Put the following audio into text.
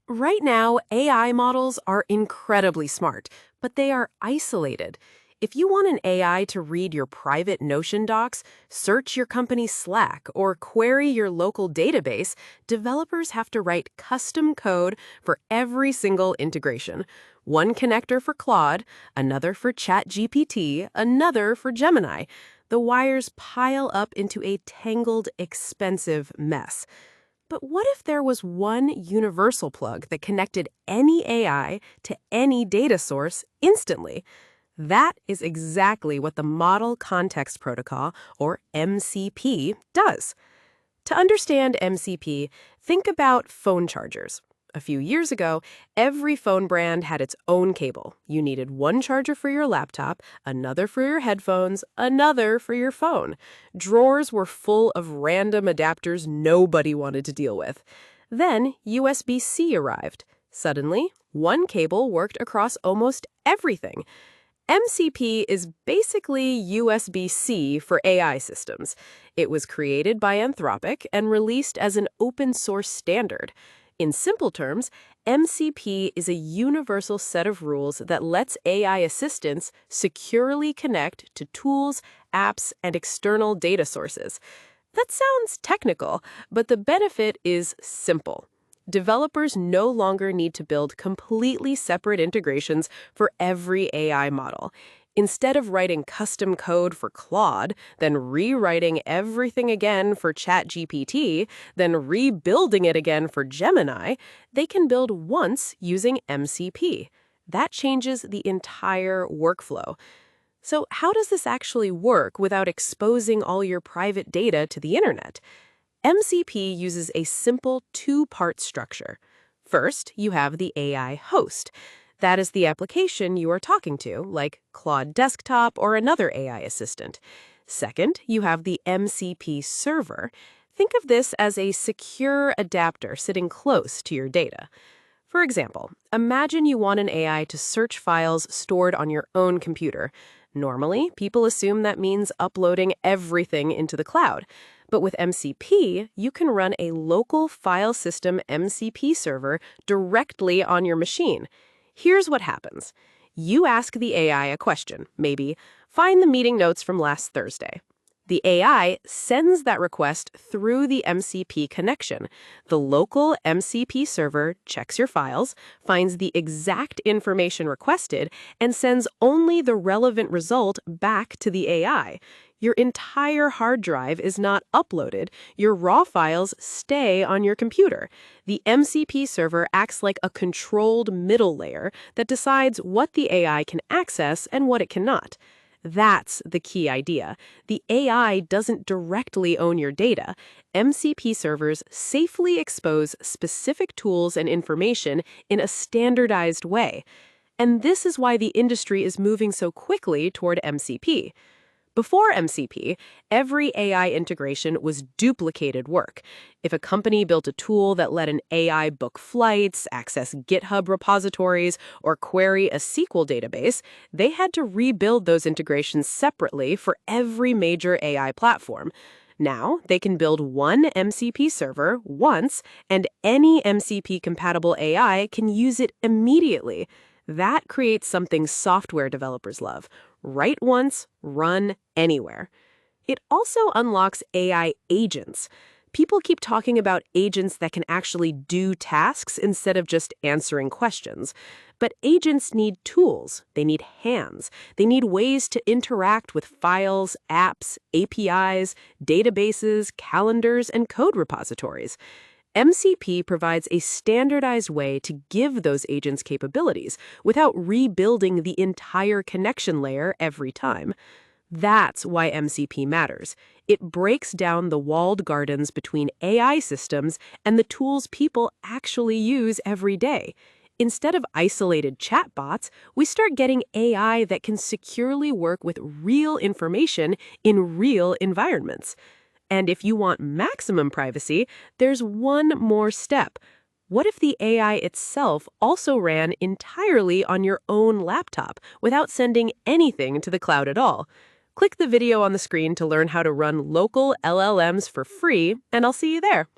Right now, AI models are incredibly smart, but they are isolated. If you want an AI to read your private Notion docs, search your company's Slack, or query your local database, developers have to write custom code for every single integration. One connector for Claude, another for ChatGPT, another for Gemini. The wires pile up into a tangled, expensive mess. But what if there was one universal plug that connected any AI to any data source instantly? That is exactly what the Model Context Protocol, or MCP, does. To understand MCP, think about phone chargers. A few years ago, every phone brand had its own cable. You needed one charger for your laptop, another for your headphones, another for your phone. Drawers were full of random adapters nobody wanted to deal with. Then USB-C arrived. Suddenly, one cable worked across almost everything. MCP is basically USB-C for AI systems. It was created by Anthropic and released as an open-source standard. In simple terms, MCP is a universal set of rules that lets AI assistants securely connect to tools, apps, and external data sources. That sounds technical, but the benefit is simple. Developers no longer need to build completely separate integrations for every AI model. Instead of writing custom code for Claude, then rewriting everything again for ChatGPT, then rebuilding it again for Gemini, they can build once using MCP. That changes the entire workflow. So how does this actually work without exposing all your private data to the internet? MCP uses a simple two-part structure. First, you have the AI host. That is the application you are talking to, like Claude Desktop or another AI assistant. Second, you have the MCP server. Think of this as a secure adapter sitting close to your data. For example, imagine you want an AI to search files stored on your own computer. Normally, people assume that means uploading everything into the cloud. But with MCP, you can run a local file system MCP server directly on your machine. Here's what happens. You ask the AI a question, maybe, find the meeting notes from last Thursday. The AI sends that request through the MCP connection. The local MCP server checks your files, finds the exact information requested, and sends only the relevant result back to the AI. Your entire hard drive is not uploaded. Your raw files stay on your computer. The MCP server acts like a controlled middle layer that decides what the AI can access and what it cannot. That's the key idea. The AI doesn't directly own your data. MCP servers safely expose specific tools and information in a standardized way. And this is why the industry is moving so quickly toward MCP. Before MCP, every AI integration was duplicated work. If a company built a tool that let an AI book flights, access GitHub repositories, or query a SQL database, they had to rebuild those integrations separately for every major AI platform. Now, they can build one MCP server once, and any MCP-compatible AI can use it immediately. That creates something software developers love. Write once, run anywhere. It also unlocks AI agents. People keep talking about agents that can actually do tasks instead of just answering questions. But agents need tools. They need hands. They need ways to interact with files, apps, APIs, databases, calendars, and code repositories. MCP provides a standardized way to give those agents capabilities without rebuilding the entire connection layer every time. That's why MCP matters. It breaks down the walled gardens between AI systems and the tools people actually use every day. Instead of isolated chatbots, we start getting AI that can securely work with real information in real environments. And if you want maximum privacy, there's one more step. What if the AI itself also ran entirely on your own laptop without sending anything to the cloud at all? Click the video on the screen to learn how to run local LLMs for free, and I'll see you there.